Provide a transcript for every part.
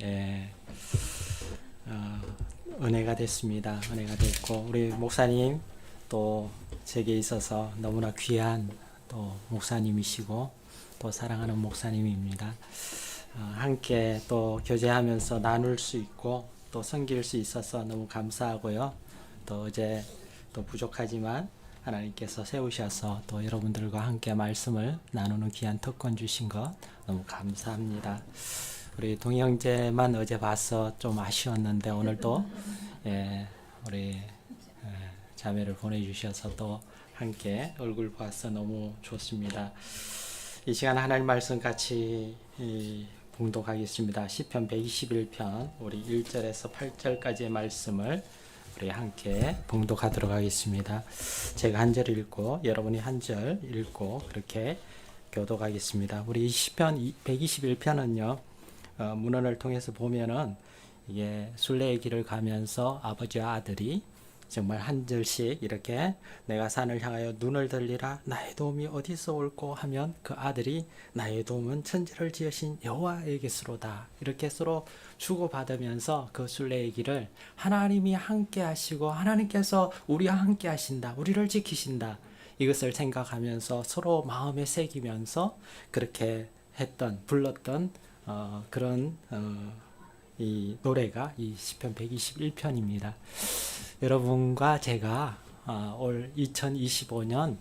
예, 은혜가 됐습니다. 은혜가 됐고 우리 목사님 또 제게 있어서 너무나 귀한 또 목사님이시고 또 사랑하는 목사님입니다. 함께 또 교제하면서 나눌 수 있고 또 섬길 수 있어서 너무 감사하고요. 또 어제 또 부족하지만 하나님께서 세우셔서 또 여러분들과 함께 말씀을 나누는 귀한 특권 주신 것 너무 감사합니다. 우리 동형제만 어제 봐서 좀 아쉬웠는데 오늘도 우리 자매를 보내주셔서 또 함께 얼굴 봐서 너무 좋습니다. 이 시간 하나님 말씀 같이 봉독하겠습니다. 시편 121편 우리 1절에서 8절까지의 말씀을 우리 함께 봉독하도록 하겠습니다. 제가 한 절 읽고 여러분이 한 절 읽고 그렇게 교독하겠습니다. 우리 시편 121편은요. 문헌을 통해서 보면은 이게 순례의 길을 가면서 아버지와 아들이 정말 한 절씩 이렇게 내가 산을 향하여 눈을 들리라 나의 도움이 어디서 올꼬 하면 그 아들이 나의 도움은 천지를 지으신 여호와에게서로다 이렇게 서로 주고받으면서 그 순례의 길을 하나님이 함께 하시고 하나님께서 우리와 함께 하신다 우리를 지키신다 이것을 생각하면서 서로 마음에 새기면서 그렇게 불렀던 그런 이 노래가 이 시편 121편입니다. 여러분과 제가 올 2025년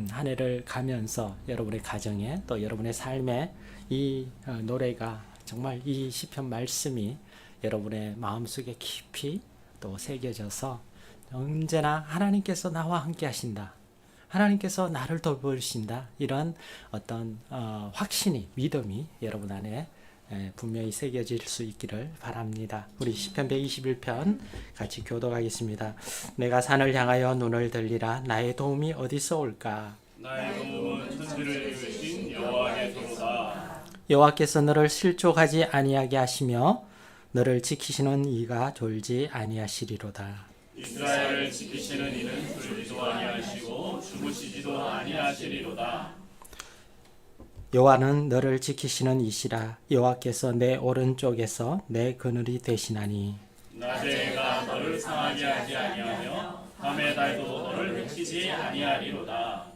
한 해를 가면서 여러분의 가정에 또 여러분의 삶에 이 노래가 정말 이 시편 말씀이 여러분의 마음속에 깊이 또 새겨져서 언제나 하나님께서 나와 함께 하신다. 하나님께서 나를 돌보신다. 이런 어떤 확신이 믿음이 여러분 안에 분명히 새겨질 수 있기를 바랍니다. 우리 시편 121편 같이 교독하겠습니다. 내가 산을 향하여 눈을 들리라 나의 도움이 어디서 올까? 나의 도움은 천지를 지으신 여호와께서로다. 여호와께서 너를 실족하지 아니하게 하시며 너를 지키시는 이가 졸지 아니하시리로다. 이스라엘을 지키시는 이는 졸지도 아니하시고 주무시지도 아니하시리로다. 여호와는 너를 지키시는 이시라. 여호와께서 내 오른쪽에서 내 그늘이 되시나니 낮의 해가 너를 상하게 하지 아니하며 밤의 달도 너를 해치지 아니하리로다.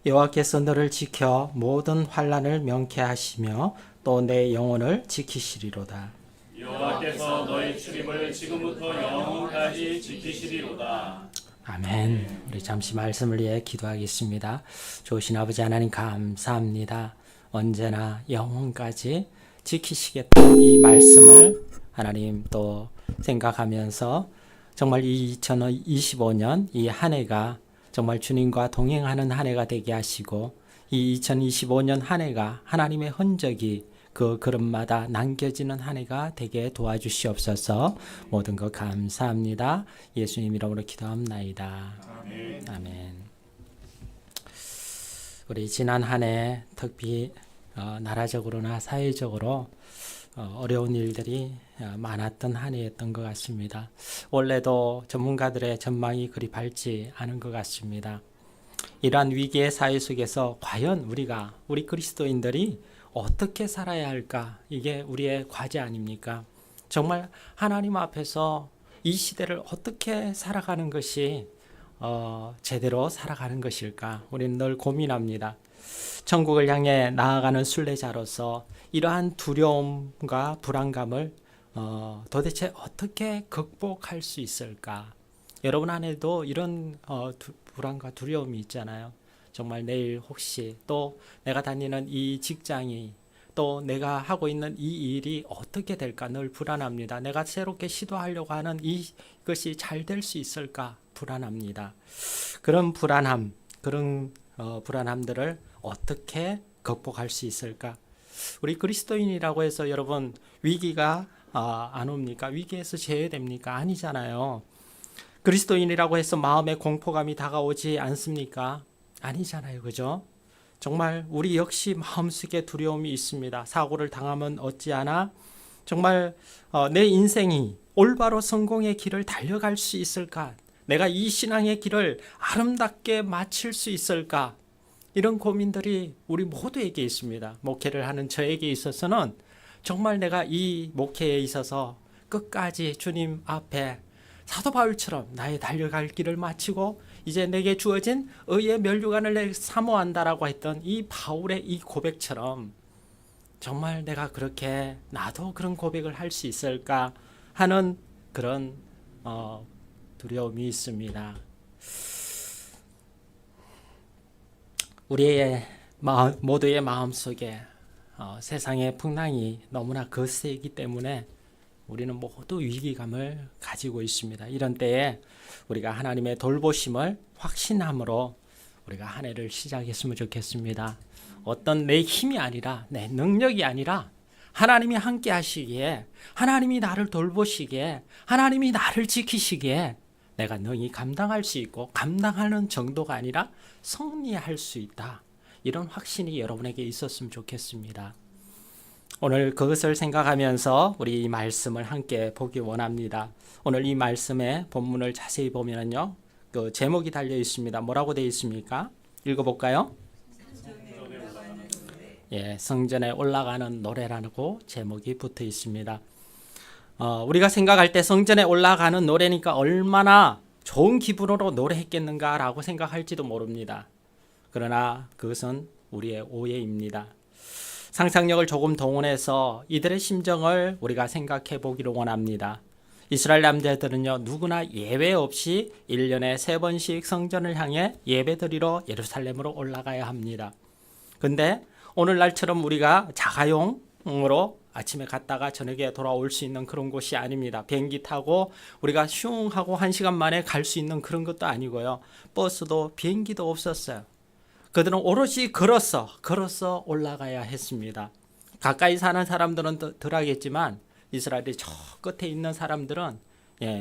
여호와께서 너를 지켜 모든 환난을 명쾌하시며 또 내 영혼을 지키시리로다. 여호와께서 너의 출입을 지금부터 영원까지 지키시리로다. 아멘. 우리 잠시 말씀을 위해 기도하겠습니다. 좋으신 아버지 하나님 감사합니다. 언제나 영원까지 지키시겠다는 이 말씀을 하나님 또 생각하면서 정말 이 2025년 이 한 해가 정말 주님과 동행하는 한 해가 되게 하시고 이 2025년 한 해가 하나님의 흔적이 그 걸음마다 남겨지는 한 해가 되게 도와주시옵소서. 모든 것 감사합니다. 예수님 이름으로 기도합나이다. 아멘. 아멘. 우리 지난 한 해 특히 나라적으로나 사회적으로 어려운 일들이 많았던 한 해였던 것 같습니다. 원래도 전문가들의 전망이 그리 밝지 않은 것 같습니다. 이러한 위기의 사회 속에서 과연 우리 그리스도인들이 어떻게 살아야 할까? 이게 우리의 과제 아닙니까? 정말 하나님 앞에서 이 시대를 어떻게 살아가는 것이 제대로 살아가는 것일까? 우리는 늘 고민합니다. 천국을 향해 나아가는 순례자로서 이러한 두려움과 불안감을 도대체 어떻게 극복할 수 있을까? 여러분 안에도 이런 불안과 두려움이 있잖아요. 정말 내일 혹시 또 내가 다니는 이 직장이 또 내가 하고 있는 이 일이 어떻게 될까 늘 불안합니다. 내가 새롭게 시도하려고 하는 이것이 잘 될 수 있을까 불안합니다. 그런 불안함들을 어떻게 극복할 수 있을까? 우리 그리스도인이라고 해서 여러분 위기가 안 옵니까? 위기에서 제외됩니까? 아니잖아요. 그리스도인이라고 해서 마음에 공포감이 다가오지 않습니까? 아니잖아요. 그죠? 정말 우리 역시 마음속에 두려움이 있습니다. 사고를 당하면 어찌하나? 정말 내 인생이 올바로 성공의 길을 달려갈 수 있을까? 내가 이 신앙의 길을 아름답게 마칠 수 있을까? 이런 고민들이 우리 모두에게 있습니다. 목회를 하는 저에게 있어서는 정말 내가 이 목회에 있어서 끝까지 주님 앞에 사도 바울처럼 나의 달려갈 길을 마치고 이제 내게 주어진 의의 면류관을 내 사모한다라고 했던 이 바울의 이 고백처럼 정말 내가 그렇게 나도 그런 고백을 할 수 있을까 하는 그런 두려움이 있습니다. 우리의 모두의 마음속에 세상의 풍랑이 너무나 거세기 때문에 우리는 모두 위기감을 가지고 있습니다. 이런 때에 우리가 하나님의 돌보심을 확신함으로 우리가 한 해를 시작했으면 좋겠습니다. 어떤 내 힘이 아니라 내 능력이 아니라 하나님이 함께 하시기에, 하나님이 나를 돌보시기에, 하나님이 나를 지키시기에 내가 능히 감당할 수 있고 감당하는 정도가 아니라 승리할 수 있다. 이런 확신이 여러분에게 있었으면 좋겠습니다. 오늘 그것을 생각하면서 우리 이 말씀을 함께 보기 원합니다. 오늘 이 말씀의 본문을 자세히 보면요, 그 제목이 달려 있습니다. 뭐라고 되어 있습니까? 읽어볼까요? 예, 성전에 올라가는 노래라고 제목이 붙어 있습니다. 우리가 생각할 때 성전에 올라가는 노래니까 얼마나 좋은 기분으로 노래했겠는가라고 생각할지도 모릅니다. 그러나 그것은 우리의 오해입니다. 상상력을 조금 동원해서 이들의 심정을 우리가 생각해 보기를 원합니다. 이스라엘 남자들은요, 누구나 예외 없이 1년에 3번씩 성전을 향해 예배드리러 예루살렘으로 올라가야 합니다. 근데 오늘날처럼 우리가 자가용으로 아침에 갔다가 저녁에 돌아올 수 있는 그런 곳이 아닙니다. 비행기 타고 우리가 슝 하고 1시간 만에 갈 수 있는 그런 것도 아니고요. 버스도 비행기도 없었어요. 그들은 오롯이 걸어서 올라가야 했습니다. 가까이 사는 사람들은 덜 하겠지만 이스라엘의 저 끝에 있는 사람들은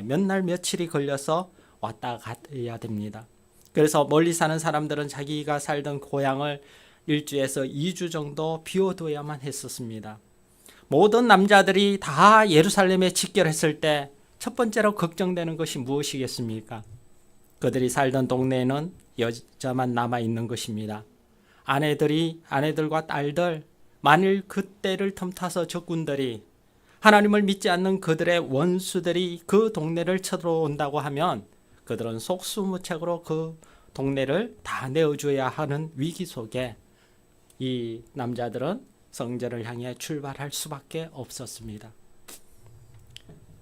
몇 날 며칠이 걸려서 왔다 가야 됩니다. 그래서 멀리 사는 사람들은 자기가 살던 고향을 1주에서 2주 정도 비워둬야만 했었습니다. 모든 남자들이 다 예루살렘에 집결했을 때 첫 번째로 걱정되는 것이 무엇이겠습니까? 그들이 살던 동네에는 여자만 남아 있는 것입니다. 아내들과 딸들, 만일 그때를 틈타서 적군들이, 하나님을 믿지 않는 그들의 원수들이 그 동네를 쳐들어온다고 하면 그들은 속수무책으로 그 동네를 다 내어줘야 하는 위기 속에 이 남자들은 성전을 향해 출발할 수밖에 없었습니다.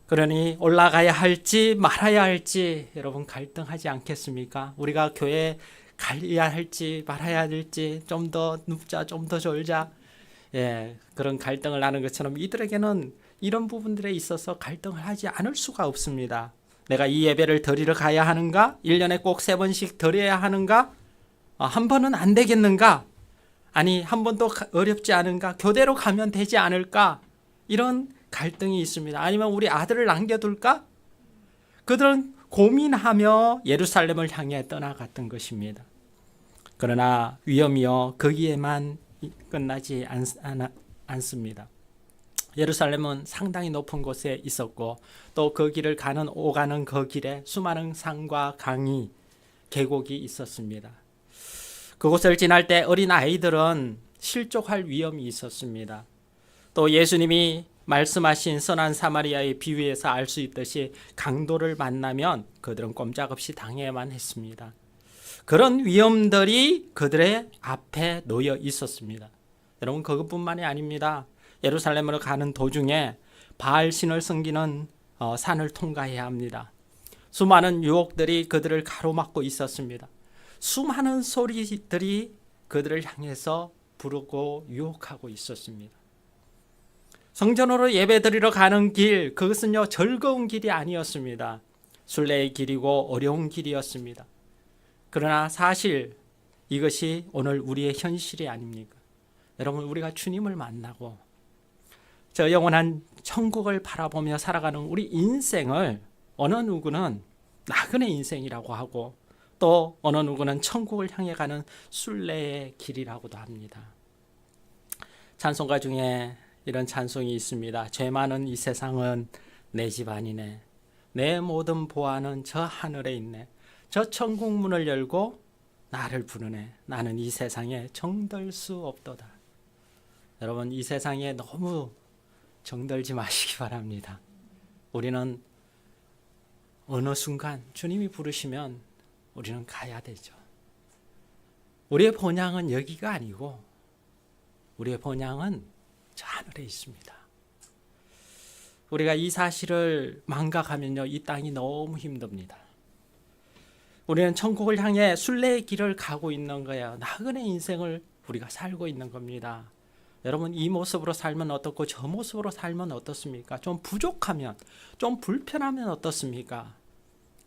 그러니 올라가야 할지 말아야 할지 여러분 갈등하지 않겠습니까? 우리가 교회 가야 할지 말아야 할지, 좀 더 눕자 좀 더 졸자, 그런 갈등을 하는 것처럼 이들에게는 이런 부분들에 있어서 갈등을 하지 않을 수가 없습니다. 내가 이 예배를 드리러 가야 하는가? 1년에 꼭 3번씩 드려야 하는가? 한 번은 안 되겠는가? 아니, 한 번도 어렵지 않은가? 교대로 가면 되지 않을까? 이런 갈등이 있습니다. 아니면 우리 아들을 남겨둘까? 그들은 고민하며 예루살렘을 향해 떠나갔던 것입니다. 그러나 위험이요 거기에만 끝나지 않습니다. 예루살렘은 상당히 높은 곳에 있었고 또 그 길을 오가는 그 길에 수많은 산과 강이, 계곡이 있었습니다. 그곳을 지날 때 어린 아이들은 실족할 위험이 있었습니다. 또 예수님이 말씀하신 선한 사마리아의 비유에서 알 수 있듯이 강도를 만나면 그들은 꼼짝없이 당해야만 했습니다. 그런 위험들이 그들의 앞에 놓여 있었습니다. 여러분, 그것뿐만이 아닙니다. 예루살렘으로 가는 도중에 바알신을 섬기는 산을 통과해야 합니다. 수많은 유혹들이 그들을 가로막고 있었습니다. 수많은 소리들이 그들을 향해서 부르고 유혹하고 있었습니다. 성전으로 예배드리러 가는 길, 그것은요 즐거운 길이 아니었습니다. 순례의 길이고 어려운 길이었습니다. 그러나 사실 이것이 오늘 우리의 현실이 아닙니까? 여러분, 우리가 주님을 만나고 저 영원한 천국을 바라보며 살아가는 우리 인생을 어느 누구는 나그네 인생이라고 하고 또 어느 누구는 천국을 향해 가는 순례의 길이라고도 합니다. 찬송가 중에 이런 찬송이 있습니다. 죄 많은 이 세상은 내 집 아니네. 내 모든 보아는 저 하늘에 있네. 저 천국 문을 열고 나를 부르네. 나는 이 세상에 정들 수 없도다. 여러분, 이 세상에 너무 정들지 마시기 바랍니다. 우리는 어느 순간 주님이 부르시면 우리는 가야 되죠. 우리의 본향은 여기가 아니고 우리의 본향은 저 하늘에 있습니다. 우리가 이 사실을 망각하면요, 이 땅이 너무 힘듭니다. 우리는 천국을 향해 순례의 길을 가고 있는 거예요. 나그네 인생을 우리가 살고 있는 겁니다. 여러분, 이 모습으로 살면 어떻고 저 모습으로 살면 어떻습니까? 좀 부족하면, 좀 불편하면 어떻습니까?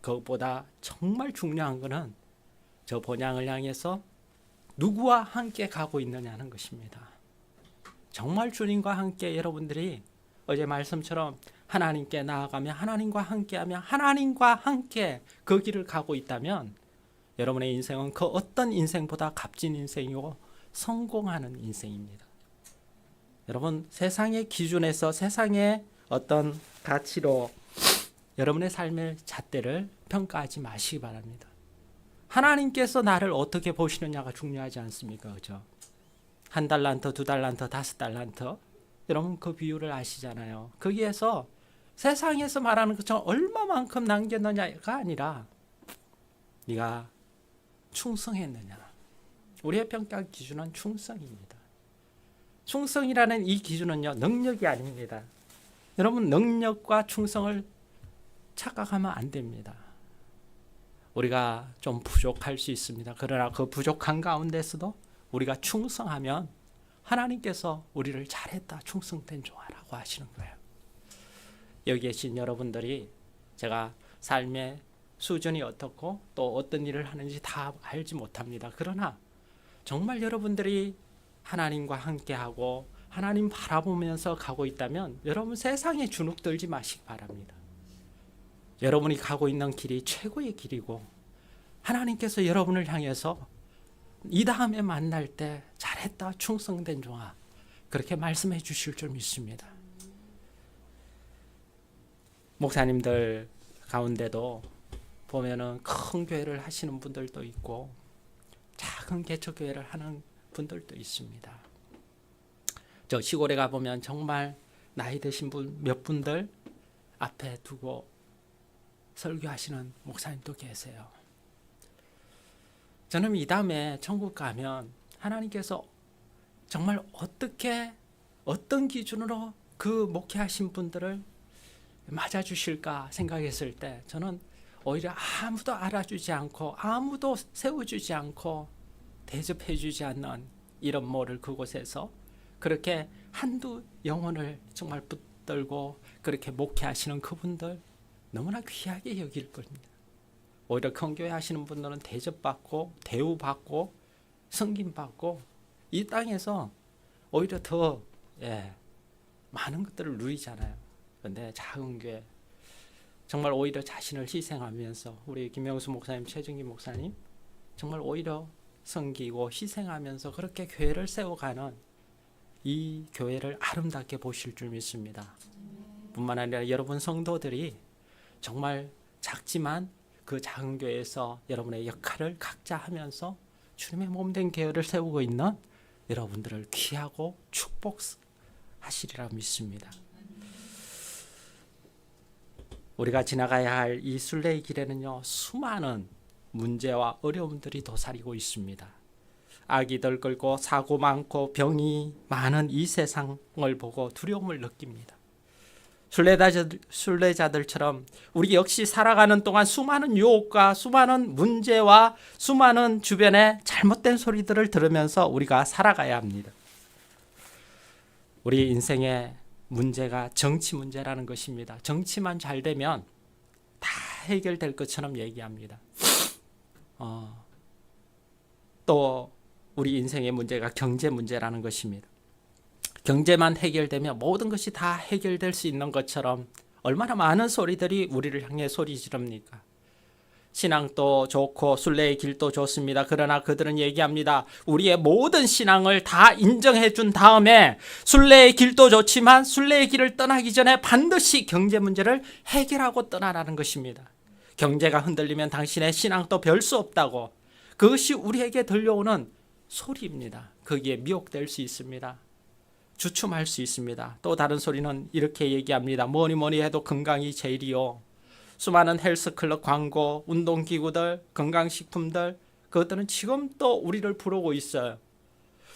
그것보다 정말 중요한 것은 저 본향을 향해서 누구와 함께 가고 있느냐는 것입니다. 정말 주님과 함께 여러분들이 어제 말씀처럼 하나님께 나아가며 하나님과 함께하며 하나님과 함께 그 길을 가고 있다면 여러분의 인생은 그 어떤 인생보다 값진 인생이고 성공하는 인생입니다. 여러분, 세상의 기준에서 세상의 어떤 가치로 여러분의 삶의 잣대를 평가하지 마시기 바랍니다. 하나님께서 나를 어떻게 보시느냐가 중요하지 않습니까? 그죠? 1달란트, 2달란트, 5달란트. 여러분 그 비율을 아시잖아요. 거기에서 세상에서 말하는 것처럼 얼마만큼 남겼느냐가 아니라 네가 충성했느냐. 우리의 평가 기준은 충성입니다. 충성이라는 이 기준은요, 능력이 아닙니다. 여러분, 능력과 충성을 착각하면 안 됩니다. 우리가 좀 부족할 수 있습니다. 그러나 그 부족한 가운데서도 우리가 충성하면 하나님께서 우리를 잘했다, 충성된 종아라고 하시는 거예요. 여기 계신 여러분들이 제가 삶의 수준이 어떻고 또 어떤 일을 하는지 다 알지 못합니다. 그러나 정말 여러분들이 하나님과 함께하고 하나님 바라보면서 가고 있다면 여러분 세상에 주눅 들지 마시기 바랍니다. 여러분이 가고 있는 길이 최고의 길이고 하나님께서 여러분을 향해서 이 다음에 만날 때 잘했다, 충성된 종아, 그렇게 말씀해 주실 줄 믿습니다. 목사님들 가운데도 보면은 큰 교회를 하시는 분들도 있고 작은 개척교회를 하는 분들도 있습니다. 저 시골에 가보면 정말 나이 드신 분 몇 분들 앞에 두고 설교하시는 목사님도 계세요. 저는 이 다음에 천국 가면 하나님께서 정말 어떻게 어떤 기준으로 그 목회하신 분들을 맞아주실까 생각했을 때 저는 오히려 아무도 알아주지 않고 아무도 세워주지 않고 대접해주지 않는 이런 모를 그곳에서 그렇게 한두 영혼을 정말 붙들고 그렇게 목회하시는 그분들 너무나 귀하게 여길 겁니다. 오히려 큰교회 하시는 분들은 대접받고 대우받고 섬김받고 이 땅에서 오히려 더 많은 것들을 누리잖아요. 그런데 작은 교회 정말 오히려 자신을 희생하면서 우리 김영수 목사님, 최정기 목사님 정말 오히려 섬기고 희생하면서 그렇게 교회를 세워가는 이 교회를 아름답게 보실 줄 믿습니다. 뿐만 아니라 여러분 성도들이 정말 작지만 그 작은 교회에서 여러분의 역할을 각자 하면서 주님의 몸된 교회를 세우고 있는 여러분들을 귀하고 축복하시리라 믿습니다. 우리가 지나가야 할 이 순례의 길에는요, 수많은 문제와 어려움들이 도사리고 있습니다. 아기들 끌고 사고 많고 병이 많은 이 세상을 보고 두려움을 느낍니다. 순례자들처럼 우리 역시 살아가는 동안 수많은 유혹과 수많은 문제와 수많은 주변의 잘못된 소리들을 들으면서 우리가 살아가야 합니다. 우리 인생의 문제가 정치 문제라는 것입니다. 정치만 잘 되면 다 해결될 것처럼 얘기합니다. 또 우리 인생의 문제가 경제 문제라는 것입니다. 경제만 해결되면 모든 것이 다 해결될 수 있는 것처럼 얼마나 많은 소리들이 우리를 향해 소리 지릅니까? 신앙도 좋고 순례의 길도 좋습니다. 그러나 그들은 얘기합니다. 우리의 모든 신앙을 다 인정해 준 다음에 순례의 길도 좋지만 순례의 길을 떠나기 전에 반드시 경제 문제를 해결하고 떠나라는 것입니다. 경제가 흔들리면 당신의 신앙도 별 수 없다고, 그것이 우리에게 들려오는 소리입니다. 거기에 미혹될 수 있습니다. 주춤할 수 있습니다. 또 다른 소리는 이렇게 얘기합니다. 뭐니 뭐니 해도 건강이 제일이요. 수많은 헬스클럽 광고, 운동기구들, 건강식품들, 그것들은 지금 또 우리를 부르고 있어요.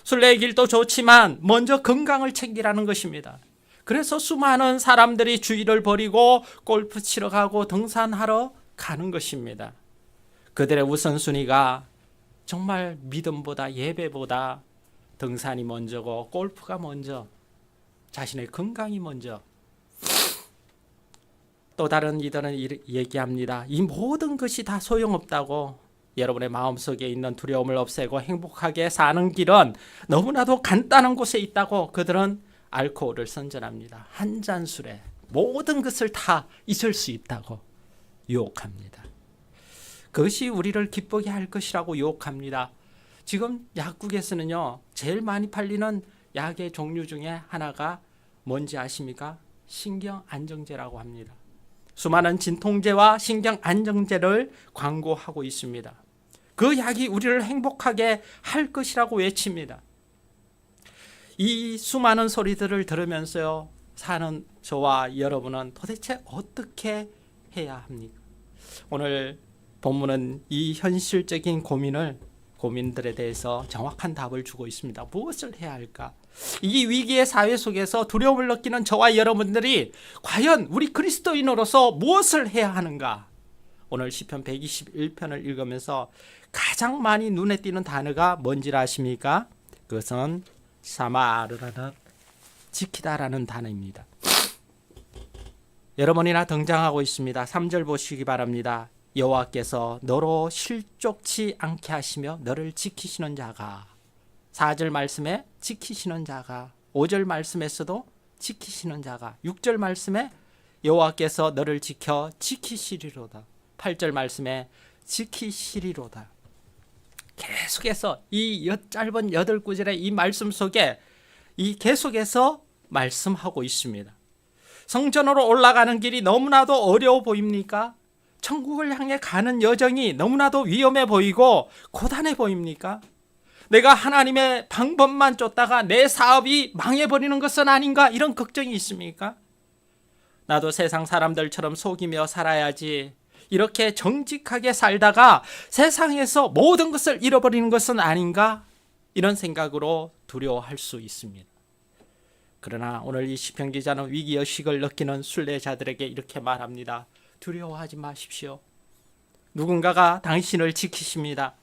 순례의 길도 좋지만 먼저 건강을 챙기라는 것입니다. 그래서 수많은 사람들이 주의를 버리고 골프 치러 가고 등산하러 가는 것입니다. 그들의 우선순위가 정말 믿음보다 예배보다 등산이 먼저고 골프가 먼저, 자신의 건강이 먼저. 또 다른 이들은 얘기합니다. 이 모든 것이 다 소용없다고. 여러분의 마음속에 있는 두려움을 없애고 행복하게 사는 길은 너무나도 간단한 곳에 있다고 그들은 알코올을 선전합니다. 한 잔 술에 모든 것을 다 잊을 수 있다고 유혹합니다. 그것이 우리를 기쁘게 할 것이라고 유혹합니다. 지금 약국에서는요, 제일 많이 팔리는 약의 종류 중에 하나가 뭔지 아십니까? 신경 안정제라고 합니다. 수많은 진통제와 신경 안정제를 광고하고 있습니다. 그 약이 우리를 행복하게 할 것이라고 외칩니다. 이 수많은 소리들을 들으면서요, 사는 저와 여러분은 도대체 어떻게 해야 합니까? 오늘 본문은 이 현실적인 고민들에 대해서 정확한 답을 주고 있습니다. 무엇을 해야 할까? 이 위기의 사회 속에서 두려움을 느끼는 저와 여러분들이 과연 우리 그리스도인으로서 무엇을 해야 하는가? 오늘 시편 121편을 읽으면서 가장 많이 눈에 띄는 단어가 뭔지 아십니까? 그것은 사마르라는 지키다라는 단어입니다. 여러 번이나 등장하고 있습니다. 3절 보시기 바랍니다. 여호와께서 너로 실족치 않게 하시며 너를 지키시는 자가. 4절 말씀에 지키시는 자가, 5절 말씀에서도 지키시는 자가, 6절 말씀에 여호와께서 너를 지켜 지키시리로다. 8절 말씀에 지키시리로다. 계속해서 이 짧은 8구절의 이 말씀 속에 이 계속해서 말씀하고 있습니다. 성전으로 올라가는 길이 너무나도 어려워 보입니까? 천국을 향해 가는 여정이 너무나도 위험해 보이고 고단해 보입니까? 내가 하나님의 방법만 쫓다가 내 사업이 망해버리는 것은 아닌가, 이런 걱정이 있습니까? 나도 세상 사람들처럼 속이며 살아야지, 이렇게 정직하게 살다가 세상에서 모든 것을 잃어버리는 것은 아닌가, 이런 생각으로 두려워할 수 있습니다. 그러나 오늘 이 시편 기자는 위기의식을 느끼는 순례자들에게 이렇게 말합니다. 두려워하지 마십시오. 누군가가 당신을 지키십니다.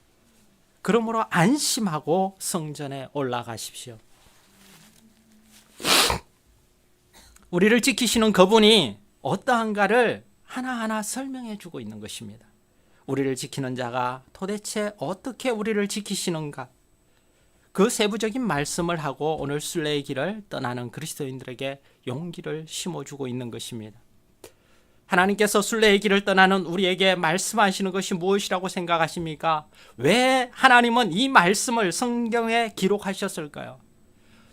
그러므로 안심하고 성전에 올라가십시오. 우리를 지키시는 그분이 어떠한가를 하나하나 설명해 주고 있는 것입니다. 우리를 지키는 자가 도대체 어떻게 우리를 지키시는가? 그 세부적인 말씀을 하고 오늘 순례의 길을 떠나는 그리스도인들에게 용기를 심어주고 있는 것입니다. 하나님께서 순례의 길을 떠나는 우리에게 말씀하시는 것이 무엇이라고 생각하십니까? 왜 하나님은 이 말씀을 성경에 기록하셨을까요?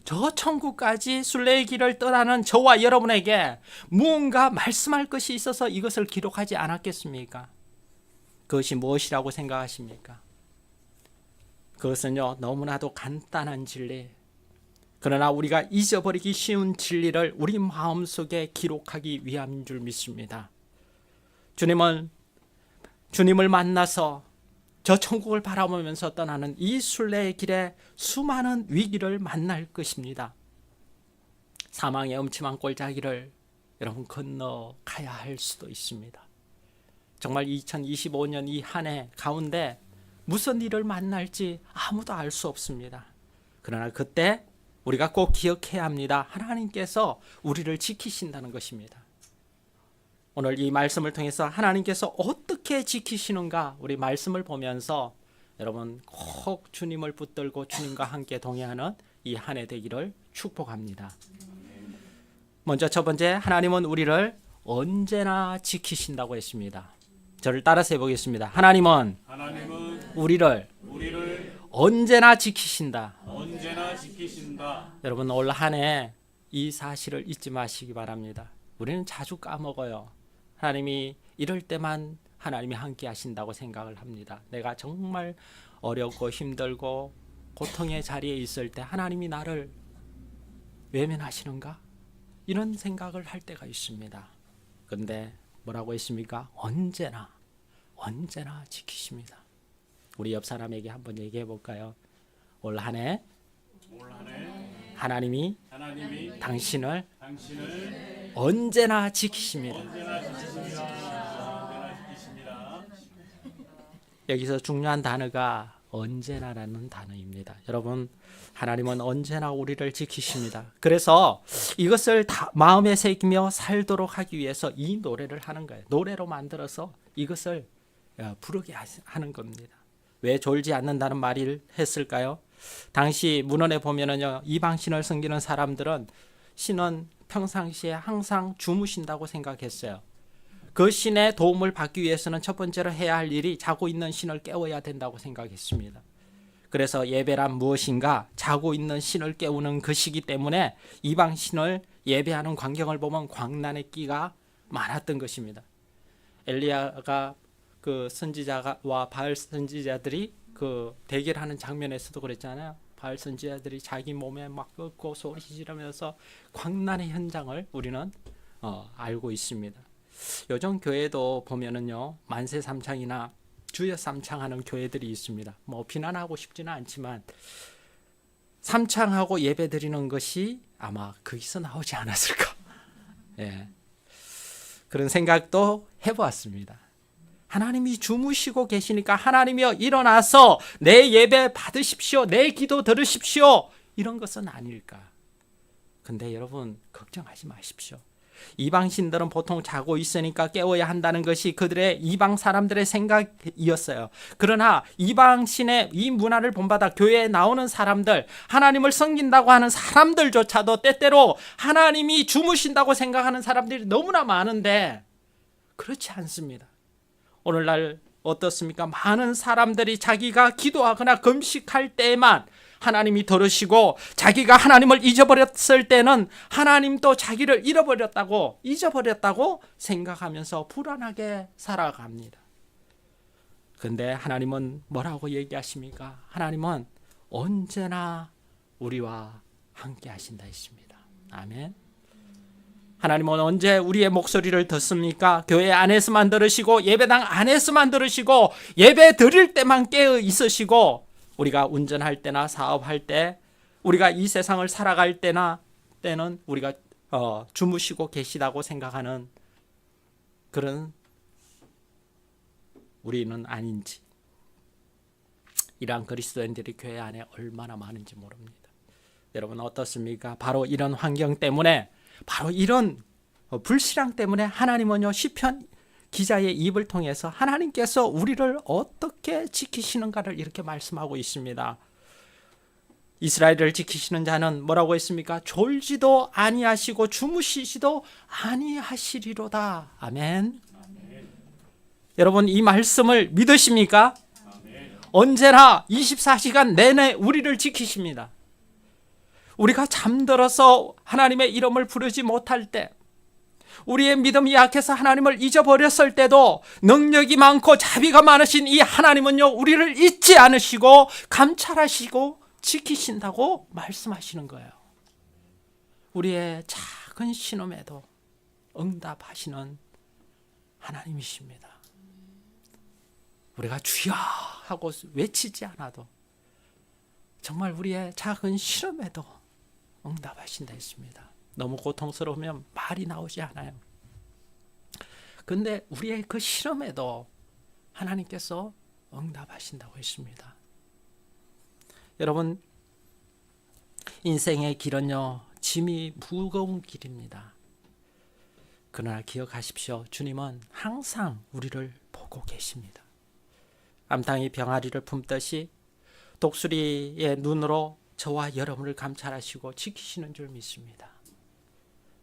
저 천국까지 순례의 길을 떠나는 저와 여러분에게 무언가 말씀할 것이 있어서 이것을 기록하지 않았겠습니까? 그것이 무엇이라고 생각하십니까? 그것은요, 너무나도 간단한 진리, 그러나 우리가 잊어버리기 쉬운 진리를 우리 마음속에 기록하기 위함인 줄 믿습니다. 주님을 만나서 저 천국을 바라보면서 떠나는 이 순례의 길에 수많은 위기를 만날 것입니다. 사망의 음침한 골짜기를 여러분 건너가야 할 수도 있습니다. 정말 2025년 이 한 해 가운데 무슨 일을 만날지 아무도 알 수 없습니다. 그러나 그때 우리가 꼭 기억해야 합니다. 하나님께서 우리를 지키신다는 것입니다. 오늘 이 말씀을 통해서 하나님께서 어떻게 지키시는가, 우리 말씀을 보면서 여러분 꼭 주님을 붙들고 주님과 함께 동행하는 이 한 해 되기를 축복합니다. 먼저 첫 번째, 하나님은 우리를 언제나 지키신다고 했습니다. 저를 따라서 해보겠습니다. 하나님은 우리를 언제나 지키신다. 여러분 올 한 해 이 사실을 잊지 마시기 바랍니다. 우리는 자주 까먹어요. 하나님이 이럴 때만 하나님이 함께 하신다고 생각을 합니다. 내가 정말 어렵고 힘들고 고통의 자리에 있을 때 하나님이 나를 외면하시는가? 이런 생각을 할 때가 있습니다. 근데 뭐라고 했습니까? 언제나 지키십니다. 우리 옆 사람에게 한번 얘기해 볼까요? 올 한 해 하나님이 당신을 언제나 지키십니다. 여기서 중요한 단어가 언제나라는 단어입니다. 여러분, 하나님은 언제나 우리를 지키십니다. 그래서 이것을 다 마음에 새기며 살도록 하기 위해서 이 노래를 하는 거예요. 노래로 만들어서 이것을 부르게 하는 겁니다. 왜 졸지 않는다는 말을 했을까요? 당시 문헌에 보면은요, 이방신을 섬기는 사람들은 신은 평상시에 항상 주무신다고 생각했어요. 그 신의 도움을 받기 위해서는 첫 번째로 해야 할 일이 자고 있는 신을 깨워야 된다고 생각했습니다. 그래서 예배란 무엇인가? 자고 있는 신을 깨우는 것이기 때문에 이방 신을 예배하는 광경을 보면 광란의 끼가 많았던 것입니다. 엘리야가 그 선지자와 바알 선지자들이 그 대결하는 장면에서도 그랬잖아요. 바알 선지자들이 자기 몸에 막 긋고 소리 지르면서 광란의 현장을 우리는 알고 있습니다. 요즘 교회도 보면은요, 만세 삼창이나 주여 삼창하는 교회들이 있습니다. 뭐 비난하고 싶지는 않지만 삼창하고 예배 드리는 것이 아마 거기서 나오지 않았을까. 예. 그런 생각도 해보았습니다. 하나님이 주무시고 계시니까 하나님이여 일어나서 내 예배 받으십시오. 내 기도 들으십시오. 이런 것은 아닐까. 근데 여러분 걱정하지 마십시오. 이방 신들은 보통 자고 있으니까 깨워야 한다는 것이 그들의 이방 사람들의 생각이었어요. 그러나 이방 신의 이 문화를 본받아 교회에 나오는 사람들, 하나님을 섬긴다고 하는 사람들조차도 때때로 하나님이 주무신다고 생각하는 사람들이 너무나 많은데 그렇지 않습니다. 오늘날 어떻습니까? 많은 사람들이 자기가 기도하거나 금식할 때에만 하나님이 들으시고 자기가 하나님을 잊어버렸을 때는 하나님도 자기를 잊어버렸다고 생각하면서 불안하게 살아갑니다. 근데 하나님은 뭐라고 얘기하십니까? 하나님은 언제나 우리와 함께 하신다 했습니다. 아멘. 하나님은 언제 우리의 목소리를 듣습니까? 교회 안에서만 들으시고 예배당 안에서만 들으시고 예배 드릴 때만 깨어 있으시고 우리가 운전할 때나 사업할 때 우리가 이 세상을 살아갈 때는 우리가 주무시고 계시다고 생각하는 그런 우리는 아닌지, 이러한 그리스도인들이 교회 안에 얼마나 많은지 모릅니다. 여러분 어떻습니까? 바로 이런 환경 때문에, 바로 이런 불신앙 때문에 하나님은요, 시편 기자의 입을 통해서 하나님께서 우리를 어떻게 지키시는가를 이렇게 말씀하고 있습니다. 이스라엘을 지키시는 자는 뭐라고 했습니까? 졸지도 아니하시고 주무시지도 아니하시리로다. 아멘. 여러분 이 말씀을 믿으십니까? 언제나 24시간 내내 우리를 지키십니다. 우리가 잠들어서 하나님의 이름을 부르지 못할 때, 우리의 믿음이 약해서 하나님을 잊어버렸을 때도 능력이 많고 자비가 많으신 이 하나님은요, 우리를 잊지 않으시고 감찰하시고 지키신다고 말씀하시는 거예요. 우리의 작은 신음에도 응답하시는 하나님이십니다. 우리가 주여 하고 외치지 않아도 정말 우리의 작은 신음에도 응답하신다 했습니다. 너무 고통스러우면 말이 나오지 않아요. 근데 우리의 그 실험에도 하나님께서 응답하신다고 했습니다. 여러분, 인생의 길은요, 짐이 무거운 길입니다. 그러나 기억하십시오. 주님은 항상 우리를 보고 계십니다. 암탉이 병아리를 품듯이 독수리의 눈으로 저와 여러분을 감찰하시고 지키시는 줄 믿습니다.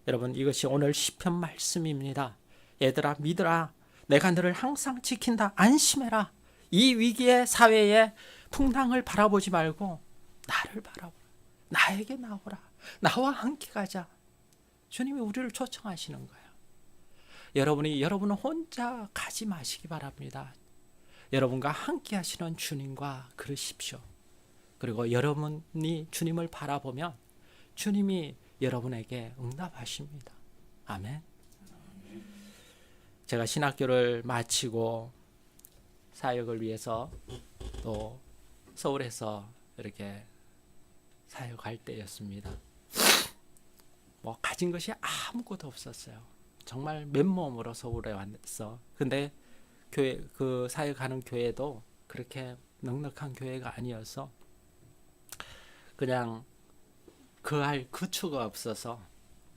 여러분 이것이 오늘 시편 말씀입니다. 얘들아 믿으라. 내가 너를 항상 지킨다. 안심해라. 이 위기의 사회에 풍랑을 바라보지 말고 나를 바라보라. 나에게 나오라. 나와 함께 가자. 주님이 우리를 초청하시는 거예요. 여러분은 혼자 가지 마시기 바랍니다. 여러분과 함께 하시는 주님과 그러십시오. 그리고 여러분이 주님을 바라보면 주님이 여러분에게 응답하십니다. 아멘. 제가 신학교를 마치고 사역을 위해서 또 서울에서 이렇게 사역할 때였습니다. 뭐 가진 것이 아무것도 없었어요. 정말 맨몸으로 서울에 왔어. 근데 교회, 그 사역하는 교회도 그렇게 넉넉한 교회가 아니어서 그냥 그할 그추가 없어서,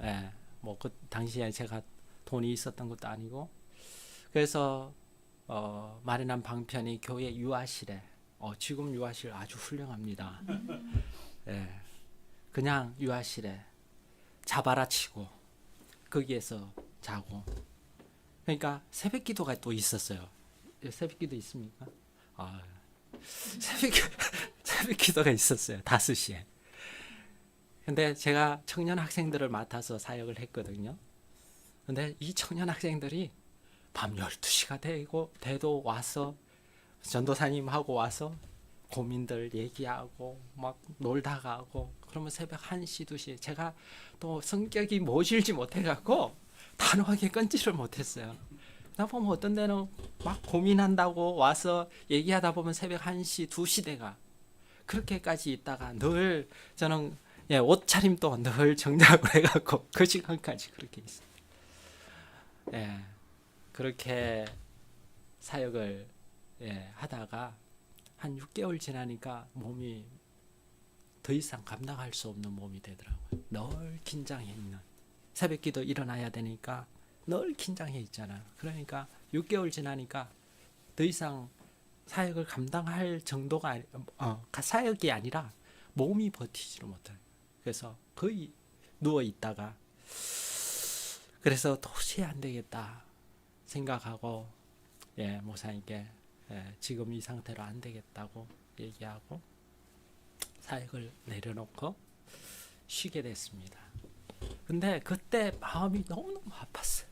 예, 뭐 그 당시에 제가 돈이 있었던 것도 아니고, 그래서 마련한 방편이 교회 유아실에, 지금 유아실 아주 훌륭합니다. 예, 그냥 유아실에 자바라치고 거기에서 자고, 그러니까 새벽 기도가 또 있었어요. 새벽 기도 있습니까? 새벽 기도가 있었어요. 5시에. 근데 제가 청년 학생들을 맡아서 사역을 했거든요. 근데 이 청년 학생들이 밤 12시가 돼도 와서 전도사님하고 와서 고민들 얘기하고 막 놀다 가고, 그러면 새벽 1시, 2시, 제가 또 성격이 모질지 못해갖고 단호하게 끊지를 못했어요. 나 보면 어떤 데는 막 고민한다고 와서 얘기하다 보면 새벽 1시, 2시 돼가. 그렇게까지 있다가 늘 저는 옷차림도 늘 정장을 해갖고 그 시간까지 그렇게 있어요. 예, 그렇게 사역을 하다가 한 6개월 지나니까 몸이 더 이상 감당할 수 없는 몸이 되더라고요. 늘 긴장해 있는, 새벽기도 일어나야 되니까 늘 긴장해 있잖아. 그러니까 6개월 지나니까 더 이상 사역을 감당할 정도가 사역이 아니라 몸이 버티지를 못해요. 그래서 거의 누워 있다가, 그래서 도저히 안 되겠다 생각하고 목사님께 지금 이 상태로 안 되겠다고 얘기하고 사역을 내려놓고 쉬게 됐습니다. 근데 그때 마음이 너무너무 아팠어요.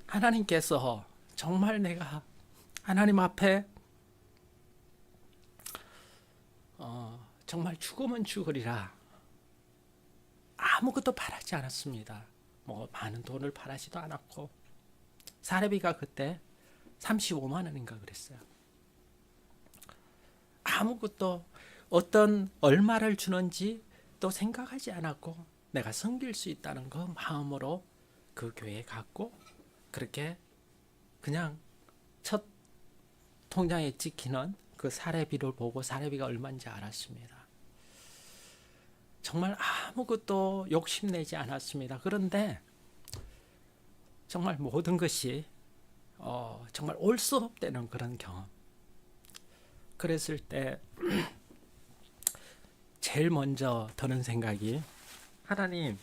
하나님께서 정말 내가 하나님 앞에 정말 죽으면 죽으리라 아무것도 바라지 않았습니다. 뭐 많은 돈을 바라지도 않았고, 사례비가 그때 35만 원인가 그랬어요. 아무것도 어떤 얼마를 주는지 또 생각하지 않았고, 내가 섬길 수 있다는 그 마음으로 그 교회에 갔고, 그렇게 그냥 첫 통장에 찍히는 그 사례비를 보고 사례비가 얼마인지 알았습니다. 정말 아무것도 욕심내지 않았습니다. 그런데 정말 모든 것이 정말 올 수 없다는 그런 경험. 그랬을 때 제일 먼저 드는 생각이, 하나님,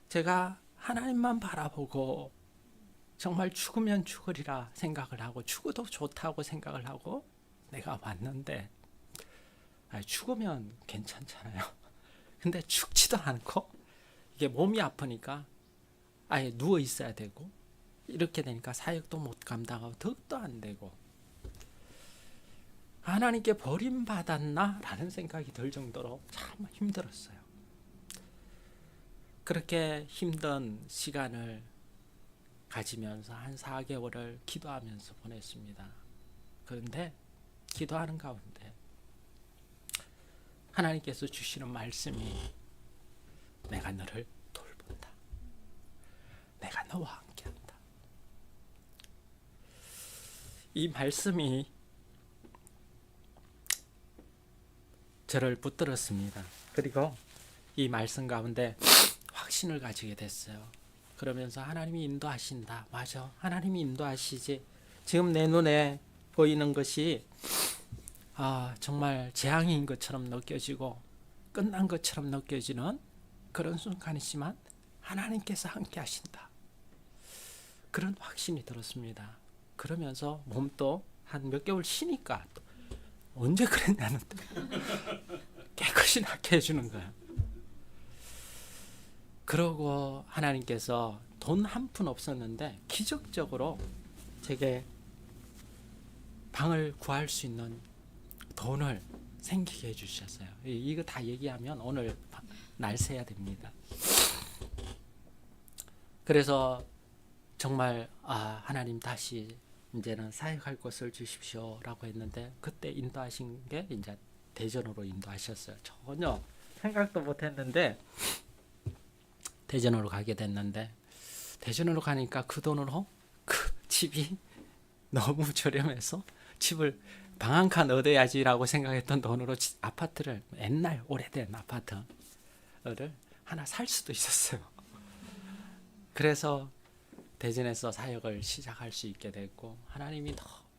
제가 하나님만 바라보고 정말 죽으면 죽으리라 생각을 하고, 죽어도 좋다고 생각을 하고 내가 왔는데, 죽으면 괜찮잖아요. 근데 죽지도 않고 이게 몸이 아프니까 아예 누워 있어야 되고, 이렇게 되니까 사역도 못 감당하고 덕도 안 되고, 하나님께 버림받았나? 라는 생각이 들 정도로 참 힘들었어요. 그렇게 힘든 시간을 가지면서 한 4개월을 기도하면서 보냈습니다. 그런데 기도하는 가운데 하나님께서 주시는 말씀이, 내가 너를 돌본다. 내가 너와 함께한다. 이 말씀이 저를 붙들었습니다. 그리고 이 말씀 가운데 확신을 가지게 됐어요. 그러면서 하나님이 인도하신다. 맞아, 하나님이 인도하시지. 지금 내 눈에 보이는 것이 정말 재앙인 것처럼 느껴지고 끝난 것처럼 느껴지는 그런 순간이지만 하나님께서 함께 하신다. 그런 확신이 들었습니다. 그러면서 몸도 한 몇 개월 쉬니까, 또 언제 그랬냐는 깨끗이 낫게 해주는 거야. 그러고 하나님께서 돈 한 푼 없었는데 기적적으로 제게 방을 구할 수 있는 돈을 생기게 해주셨어요. 이거 다 얘기하면 오늘 날 새야 됩니다. 그래서 정말 하나님 다시 이제는 사역할 것을 주십시오라고 했는데 그때 인도하신 게 이제 대전으로 인도하셨어요. 전혀 생각도 못했는데 대전으로 가게 됐는데 대전으로 가니까 그 돈으로 그 집이 너무 저렴해서 집을 방 한 칸 얻어야지라고 생각했던 돈으로 아파트를 옛날 오래된 아파트를 하나 살 수도 있었어요. 그래서 대전에서 사역을 시작할 수 있게 됐고 하나님이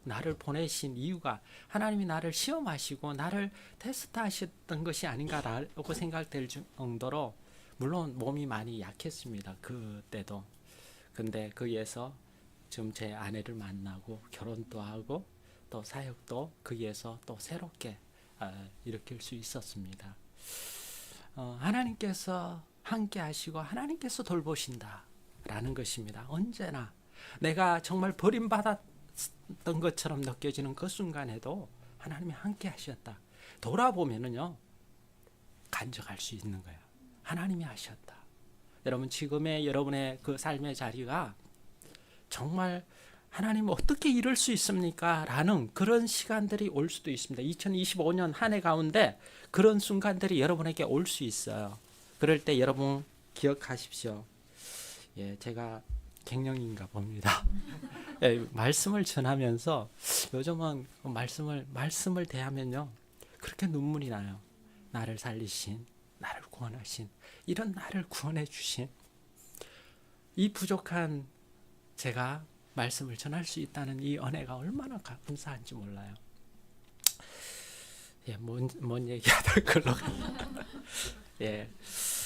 나를 보내신 이유가 하나님이 나를 시험하시고 나를 테스트하셨던 것이 아닌가라고 생각될 정도로 물론 몸이 많이 약했습니다. 그때도. 근데 거기에서 지금 제 아내를 만나고 결혼도 하고 또 사역도 거기에서 또 새롭게 일으킬 수 있었습니다. 하나님께서 함께 하시고 하나님께서 돌보신다 라는 것입니다. 언제나 내가 정말 버림받았던 것처럼 느껴지는 그 순간에도 하나님이 함께 하셨다. 돌아보면은요 간증할 수 있는 거예요. 하나님이 하셨다. 여러분 지금의 여러분의 그 삶의 자리가 정말 하나님 어떻게 이럴 수 있습니까? 라는 그런 시간들이 올 수도 있습니다. 2025년 한 해 가운데 그런 순간들이 여러분에게 올 수 있어요. 그럴 때 여러분 기억하십시오. 제가 갱년인가 봅니다. 말씀을 전하면서 요즘은 말씀을 대하면요 그렇게 눈물이 나요. 나를 살리신, 나를 구원하신, 이런 나를 구원해 주신 이 부족한 제가 말씀을 전할 수 있다는 이 은혜가 얼마나 감사한지 몰라요. 뭔 얘기하다 걸로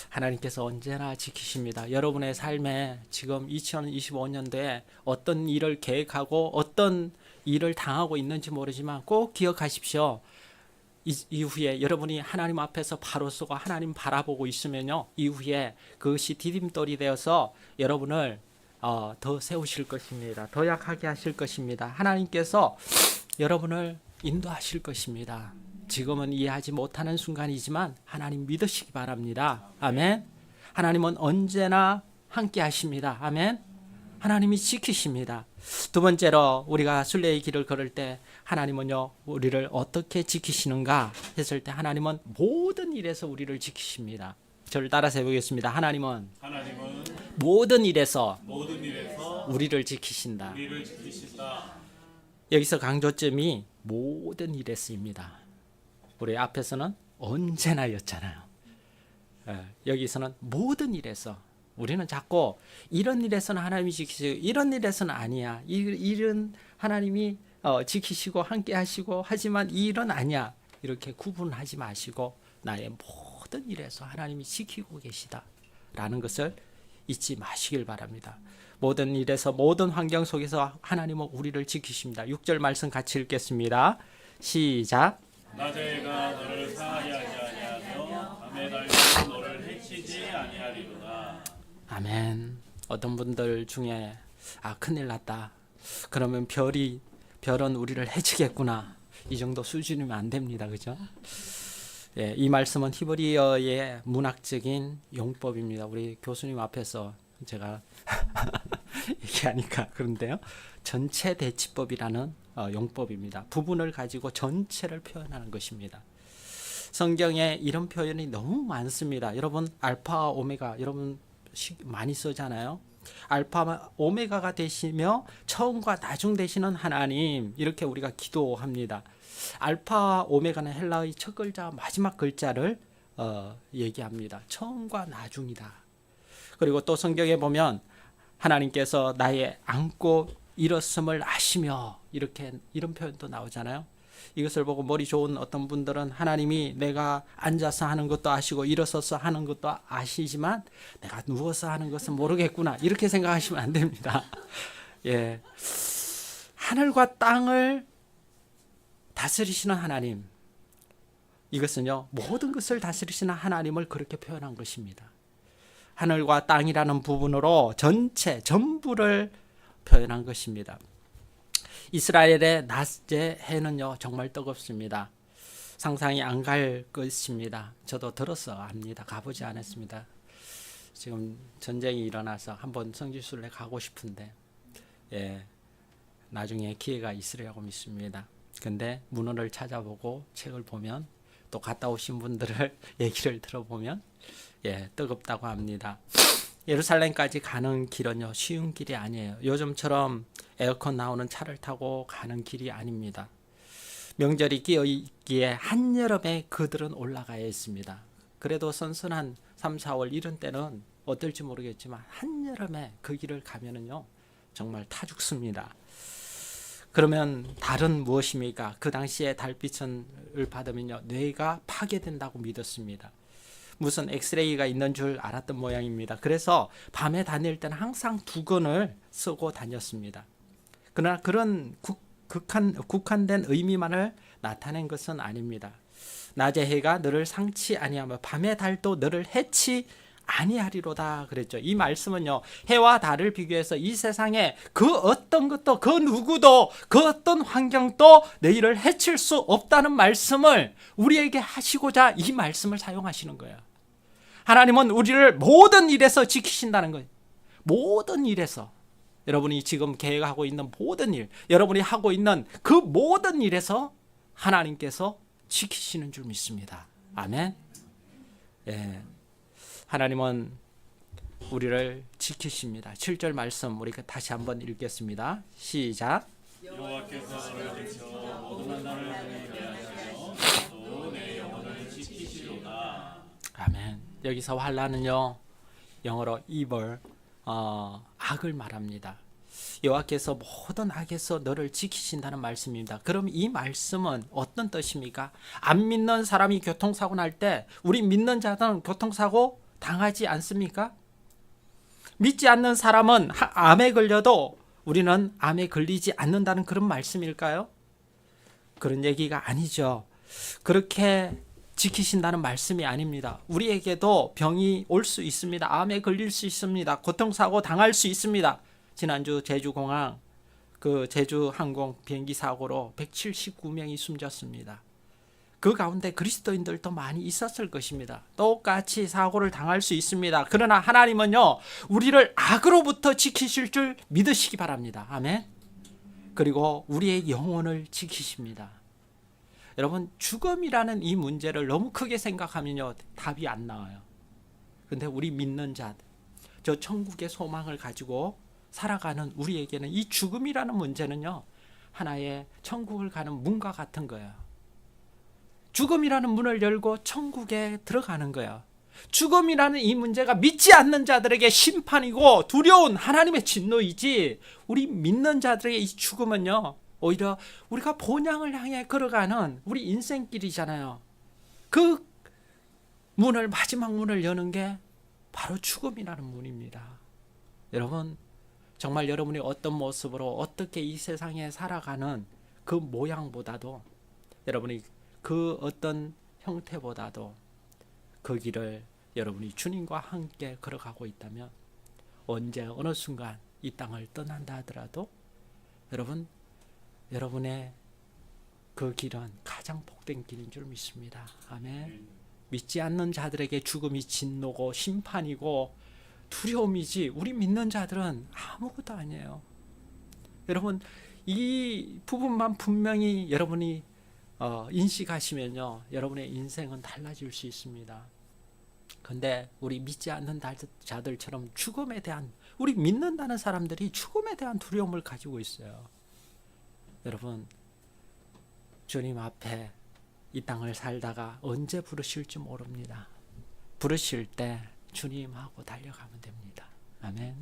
하나님께서 언제나 지키십니다. 여러분의 삶에 지금 2025년도에 어떤 일을 계획하고 어떤 일을 당하고 있는지 모르지만 꼭 기억하십시오. 이후에 여러분이 하나님 앞에서 바로 서고 하나님 바라보고 있으면요 이후에 그것이 디딤돌이 되어서 여러분을 더 세우실 것입니다. 더 약하게 하실 것입니다. 하나님께서 여러분을 인도하실 것입니다. 지금은 이해하지 못하는 순간이지만 하나님 믿으시기 바랍니다. 아멘. 하나님은 언제나 함께 하십니다. 아멘. 하나님이 지키십니다. 두 번째로 우리가 순례의 길을 걸을 때 하나님은요 우리를 어떻게 지키시는가 했을 때 하나님은 모든 일에서 우리를 지키십니다. 저를 따라서 해보겠습니다. 하나님은 모든 일에서 우리를 지키신다. 여기서 강조점이 모든 일에서입니다. 우리 앞에서는 언제나였잖아요. 여기서는 모든 일에서 우리는 자꾸 이런 일에서는 하나님이 지키시고 이런 일에서는 아니야. 이 일은 하나님이 지키시고 함께 하시고 하지만 이 일은 아니야. 이렇게 구분하지 마시고 나의 모든 일에서 하나님이 지키고 계시다라는 것을 잊지 마시길 바랍니다. 모든 일에서 모든 환경 속에서 하나님은 우리를 지키십니다. 6절 말씀 같이 읽겠습니다. 시작. 낮에가 너를 상하게 하지 아니하며 밤에 달도 너를 해치지 아니하리로다. 아멘. 어떤 분들 중에 큰일 났다. 그러면 별은 우리를 해치겠구나. 이 정도 수준이면 안 됩니다. 그죠? 이 말씀은 히브리어의 문학적인 용법입니다. 우리 교수님 앞에서 제가 얘기하니까 그런데요. 전체 대치법이라는 용법입니다. 부분을 가지고 전체를 표현하는 것입니다. 성경에 이런 표현이 너무 많습니다. 여러분 알파 오메가 여러분 많이 쓰잖아요. 알파 오메가가 되시며 처음과 나중 되시는 하나님 이렇게 우리가 기도합니다. 알파 오메가는 헬라의 첫 글자와 마지막 글자를 얘기합니다. 처음과 나중이다. 그리고 또 성경에 보면 하나님께서 나의 앉고 일었음을 아시며 이런 표현도 나오잖아요. 이것을 보고 머리 좋은 어떤 분들은 하나님이 내가 앉아서 하는 것도 아시고 일어서서 하는 것도 아시지만 내가 누워서 하는 것은 모르겠구나 이렇게 생각하시면 안 됩니다. 하늘과 땅을 다스리시는 하나님 이것은요 모든 것을 다스리시는 하나님을 그렇게 표현한 것입니다. 하늘과 땅이라는 부분으로 전부를 표현한 것입니다. 이스라엘의 낮의 해는요 정말 뜨겁습니다. 상상이 안 갈 것입니다. 저도 들어서 압니다. 가보지 않았습니다. 지금 전쟁이 일어나서 한번 성지순례 가고 싶은데 나중에 기회가 있으리라고 믿습니다. 근데 문헌을 찾아보고 책을 보면 또 갔다 오신 분들을 얘기를 들어보면 뜨겁다고 합니다. 예루살렘까지 가는 길은요 쉬운 길이 아니에요. 요즘처럼 에어컨 나오는 차를 타고 가는 길이 아닙니다. 명절이 끼어 있기에 한여름에 그들은 올라가야 했습니다. 그래도 선선한 3, 4월 이런 때는 어떨지 모르겠지만 한여름에 그 길을 가면은요 정말 타 죽습니다. 그러면 달은 무엇입니까? 그 당시에 달빛을 받으면요 뇌가 파괴된다고 믿었습니다. 무슨 엑스레이가 있는 줄 알았던 모양입니다. 그래서 밤에 다닐 때는 항상 두건을 쓰고 다녔습니다. 그러나 그런 국한된 의미만을 나타낸 것은 아닙니다. 낮의 해가 너를 상치 아니하며 밤의 달도 너를 해치 아니하리로다 그랬죠. 이 말씀은요 해와 달을 비교해서 이 세상에 그 어떤 것도 그 누구도 그 어떤 환경도 너희를 해칠 수 없다는 말씀을 우리에게 하시고자 이 말씀을 사용하시는 거예요. 하나님은 우리를 모든 일에서 지키신다는 거예요. 모든 일에서 여러분이 지금 계획하고 있는 모든 일, 여러분이 하고 있는 그 모든 일에서 하나님께서 지키시는 줄 믿습니다. 아멘. 하나님은 우리를 지키십니다. 7절 말씀 우리 다시 한번 읽겠습니다. 시작. 여호와께서 너를 지켜 모든 만남을 보내게 하시며 또 내 영혼을 지키시리로다. 아멘. 여기서 환난은요 영어로 evil, 악을 말합니다. 여호와께서 모든 악에서 너를 지키신다는 말씀입니다. 그럼 이 말씀은 어떤 뜻입니까? 안 믿는 사람이 교통사고 날 때 우리 믿는 자들은 교통사고 당하지 않습니까? 믿지 않는 사람은 암에 걸려도 우리는 암에 걸리지 않는다는 그런 말씀일까요? 그런 얘기가 아니죠. 그렇게 지키신다는 말씀이 아닙니다. 우리에게도 병이 올 수 있습니다. 암에 걸릴 수 있습니다. 교통사고 당할 수 있습니다. 지난주 제주공항 그 제주항공 비행기 사고로 179명이 숨졌습니다. 그 가운데 그리스도인들도 많이 있었을 것입니다. 똑같이 사고를 당할 수 있습니다. 그러나 하나님은요 우리를 악으로부터 지키실 줄 믿으시기 바랍니다. 아멘. 그리고 우리의 영혼을 지키십니다. 여러분 죽음이라는 이 문제를 너무 크게 생각하면요 답이 안 나와요. 근데 우리 믿는 자, 저 천국의 소망을 가지고 살아가는 우리에게는 이 죽음이라는 문제는요 하나의 천국을 가는 문과 같은 거예요. 죽음이라는 문을 열고 천국에 들어가는 거예요. 죽음이라는 이 문제가 믿지 않는 자들에게 심판이고 두려운 하나님의 진노이지, 우리 믿는 자들에게 이 죽음은요 오히려 우리가 본향을 향해 걸어가는 우리 인생길이잖아요. 그 문을, 마지막 문을 여는 게 바로 죽음이라는 문입니다. 여러분 정말 여러분이 어떤 모습으로 어떻게 이 세상에 살아가는 그 모양보다도, 여러분이 그 어떤 형태보다도 그 길을 여러분이 주님과 함께 걸어가고 있다면 언제 어느 순간 이 땅을 떠난다 하더라도 여러분의 그 길은 가장 복된 길인 줄 믿습니다. 아멘. 믿지 않는 자들에게 죽음이 진노고 심판이고 두려움이지 우리 믿는 자들은 아무것도 아니에요. 여러분 이 부분만 분명히 여러분이 인식하시면요 여러분의 인생은 달라질 수 있습니다. 근데 우리 믿지 않는 자들처럼 죽음에 대한, 우리 믿는다는 사람들이 죽음에 대한 두려움을 가지고 있어요. 여러분 주님 앞에 이 땅을 살다가 언제 부르실지 모릅니다. 부르실 때 주님하고 달려가면 됩니다. 아멘.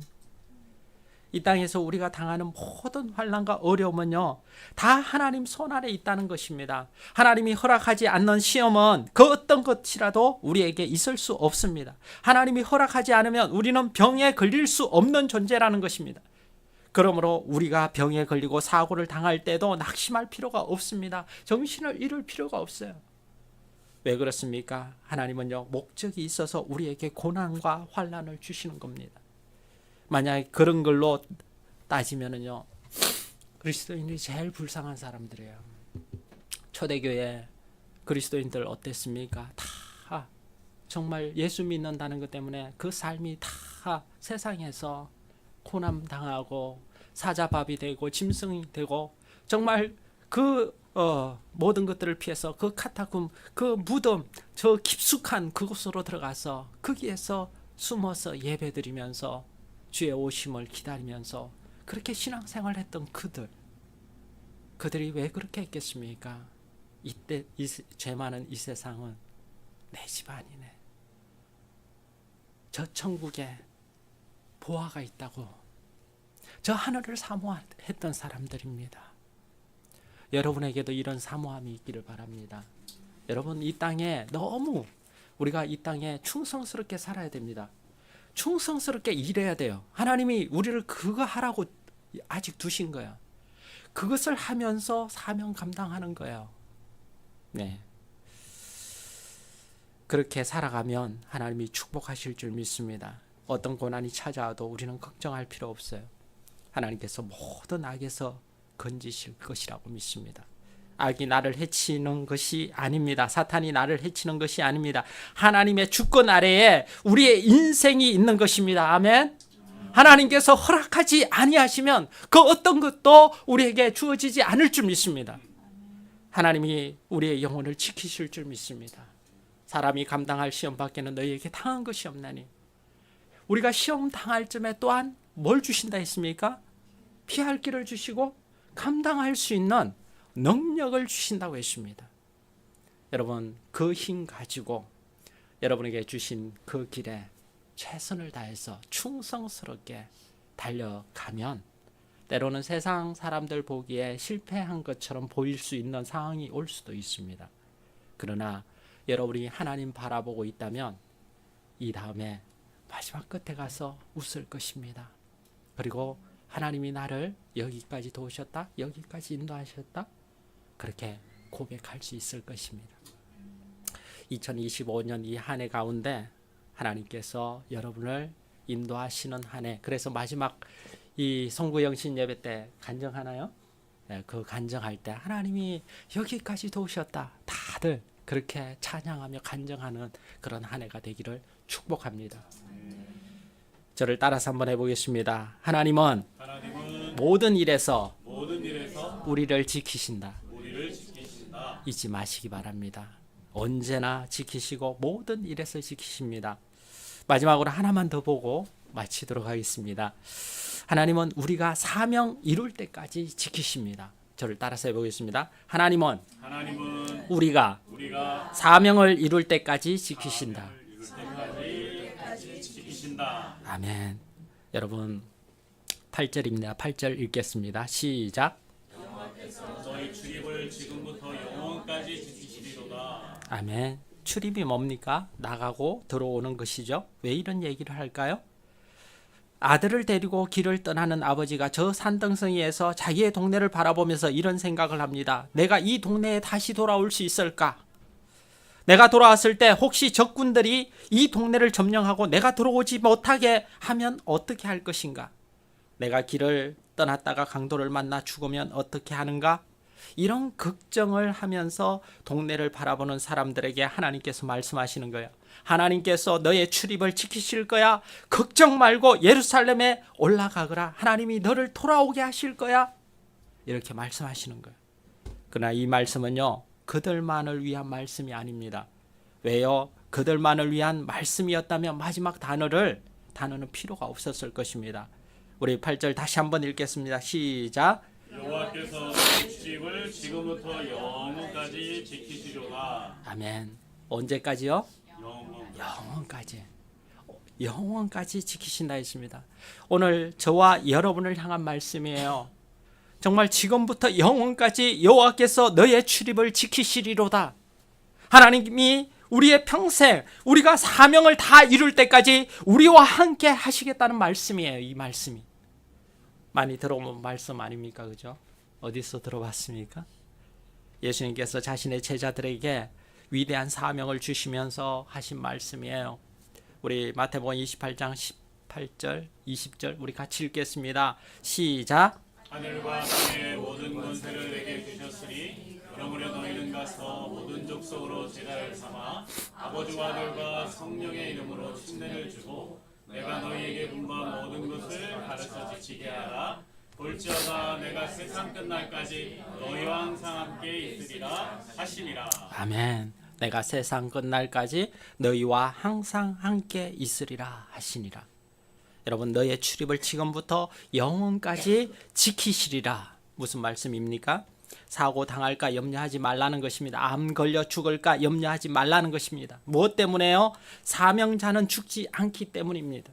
이 땅에서 우리가 당하는 모든 환난과 어려움은요 다 하나님 손 아래 있다는 것입니다. 하나님이 허락하지 않는 시험은 그 어떤 것이라도 우리에게 있을 수 없습니다. 하나님이 허락하지 않으면 우리는 병에 걸릴 수 없는 존재라는 것입니다. 그러므로 우리가 병에 걸리고 사고를 당할 때도 낙심할 필요가 없습니다. 정신을 잃을 필요가 없어요. 왜 그렇습니까? 하나님은요 목적이 있어서 우리에게 고난과 환난을 주시는 겁니다. 만약에 그런 걸로 따지면은요 그리스도인이 제일 불쌍한 사람들이에요. 초대교회 그리스도인들 어땠습니까? 다 정말 예수 믿는다는 것 때문에 그 삶이 다 세상에서 고난 당하고 사자밥이 되고 짐승이 되고 정말 그 모든 것들을 피해서 그 카타콤, 그 무덤, 저 깊숙한 그곳으로 들어가서 거기에서 숨어서 예배드리면서 주의 오심을 기다리면서 그렇게 신앙생활했던 그들이 왜 그렇게 했겠습니까? 이때 죄 많은 이 세상은 내 집 아니네. 저 천국에 보화가 있다고 저 하늘을 사모했던 사람들입니다. 여러분에게도 이런 사모함이 있기를 바랍니다. 여러분, 이 땅에 너무 우리가 이 땅에 충성스럽게 살아야 됩니다. 충성스럽게 일해야 돼요. 하나님이 우리를 그거 하라고 아직 두신 거예요. 그것을 하면서 사명 감당하는 거예요. 네. 그렇게 살아가면 하나님이 축복하실 줄 믿습니다. 어떤 고난이 찾아와도 우리는 걱정할 필요 없어요. 하나님께서 모든 악에서 건지실 것이라고 믿습니다. 악이 나를 해치는 것이 아닙니다. 사탄이 나를 해치는 것이 아닙니다. 하나님의 주권 아래에 우리의 인생이 있는 것입니다. 아멘. 하나님께서 허락하지 아니하시면 그 어떤 것도 우리에게 주어지지 않을 줄 믿습니다. 하나님이 우리의 영혼을 지키실 줄 믿습니다. 사람이 감당할 시험 밖에는 너희에게 당한 것이 없나니. 우리가 시험 당할 쯤에 또한 뭘 주신다 했습니까? 피할 길을 주시고 감당할 수 있는 능력을 주신다고 했습니다. 여러분, 그 힘 가지고 여러분에게 주신 그 길에 최선을 다해서 충성스럽게 달려가면 때로는 세상 사람들 보기에 실패한 것처럼 보일 수 있는 상황이 올 수도 있습니다. 그러나 여러분이 하나님 바라보고 있다면 이 다음에 마지막 끝에 가서 웃을 것입니다. 그리고 하나님이 나를 여기까지 도우셨다, 여기까지 인도하셨다, 그렇게 고백할 수 있을 것입니다. 2025년 이 한 해 가운데 하나님께서 여러분을 인도하시는 한 해. 그래서 마지막 이 송구영신 예배 때 간증하나요? 네, 그 간증할 때 하나님이 여기까지 도우셨다, 다들 그렇게 찬양하며 간증하는 그런 한 해가 되기를 축복합니다. 저를 따라서 한번 해보겠습니다. 하나님은 모든 일에서 우리를 지키신다. 잊지 마시기 바랍니다. 언제나 지키시고 모든 일에서 지키십니다. 마지막으로 하나만 더 보고 마치도록 하겠습니다. 하나님은 우리가 사명 이룰 때까지 지키십니다. 저를 따라서 해보겠습니다. 하나님은 우리가 사명을 이룰 때까지 지키신다. 아멘. 여러분 8절입니다. 8절 읽겠습니다. 시작. 너희 출입을 지금부터 영원까지 지키시리로다. 아멘. 출입이 뭡니까? 나가고 들어오는 것이죠. 왜 이런 얘기를 할까요? 아들을 데리고 길을 떠나는 아버지가 저 산등성이에서 자기의 동네를 바라보면서 이런 생각을 합니다. 내가 이 동네에 다시 돌아올 수 있을까? 내가 돌아왔을 때 혹시 적군들이 이 동네를 점령하고 내가 들어오지 못하게 하면 어떻게 할 것인가? 내가 길을 떠났다가 강도를 만나 죽으면 어떻게 하는가? 이런 걱정을 하면서 동네를 바라보는 사람들에게 하나님께서 말씀하시는 거예요. 하나님께서 너의 출입을 지키실 거야. 걱정 말고 예루살렘에 올라가거라. 하나님이 너를 돌아오게 하실 거야. 이렇게 말씀하시는 거예요. 그러나 이 말씀은요, 그들만을 위한 말씀이 아닙니다. 왜요? 그들만을 위한 말씀이었다면 마지막 단어는 필요가 없었을 것입니다. 우리 8절 다시 한번 읽겠습니다. 시작. 여호와께서 출입을 지금부터 영원까지 지키시리로다. 아멘. 언제까지요? 영원까지. 영원까지 지키신다 했습니다. 오늘 저와 여러분을 향한 말씀이에요. 정말 지금부터 영원까지 여호와께서 너의 출입을 지키시리로다. 하나님이 우리의 평생 우리가 사명을 다 이룰 때까지 우리와 함께 하시겠다는 말씀이에요. 이 말씀이 많이 들어본 말씀 아닙니까? 그죠? 어디서 들어봤습니까? 예수님께서 자신의 제자들에게 위대한 사명을 주시면서 하신 말씀이에요. 우리 마태복음 28장 18절 20절 우리 같이 읽겠습니다. 시작. 하늘과 땅의 모든 권세를 내게 주셨으니 영원한 그러므로 너희는 가서 모든 족속으로 제자를 삼아 아버지와 아들과 성령의 이름으로 침례를 주고 내가 너희에게 분부한 모든 것을 가르쳐 지키게 하라. 볼지어다 내가 세상 끝날까지 너희와 항상 함께 있으리라 하시니라. 아멘. 내가 세상 끝날까지 너희와 항상 함께 있으리라 하시니라. 여러분, 너의 출입을 지금부터 영원까지 지키시리라. 무슨 말씀입니까? 사고 당할까 염려하지 말라는 것입니다. 암 걸려 죽을까 염려하지 말라는 것입니다. 무엇 때문에요? 사명자는 죽지 않기 때문입니다.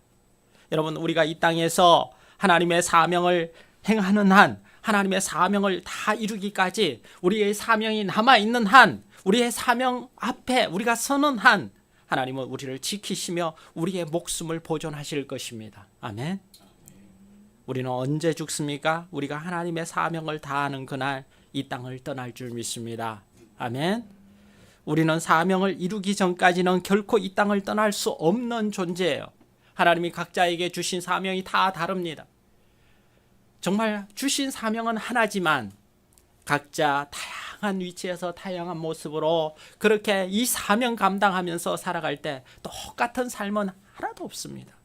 여러분, 우리가 이 땅에서 하나님의 사명을 행하는 한, 하나님의 사명을 다 이루기까지 우리의 사명이 남아있는 한, 우리의 사명 앞에 우리가 서는 한, 하나님은 우리를 지키시며 우리의 목숨을 보존하실 것입니다. 아멘. 우리는 언제 죽습니까? 우리가 하나님의 사명을 다하는 그날 이 땅을 떠날 줄 믿습니다. 아멘. 우리는 사명을 이루기 전까지는 결코 이 땅을 떠날 수 없는 존재예요. 하나님이 각자에게 주신 사명이 다 다릅니다. 정말 주신 사명은 하나지만 각자 다양한 위치에서 다양한 모습으로 그렇게 이 사명 감당하면서 살아갈 때 똑같은 삶은 하나도 없습니다.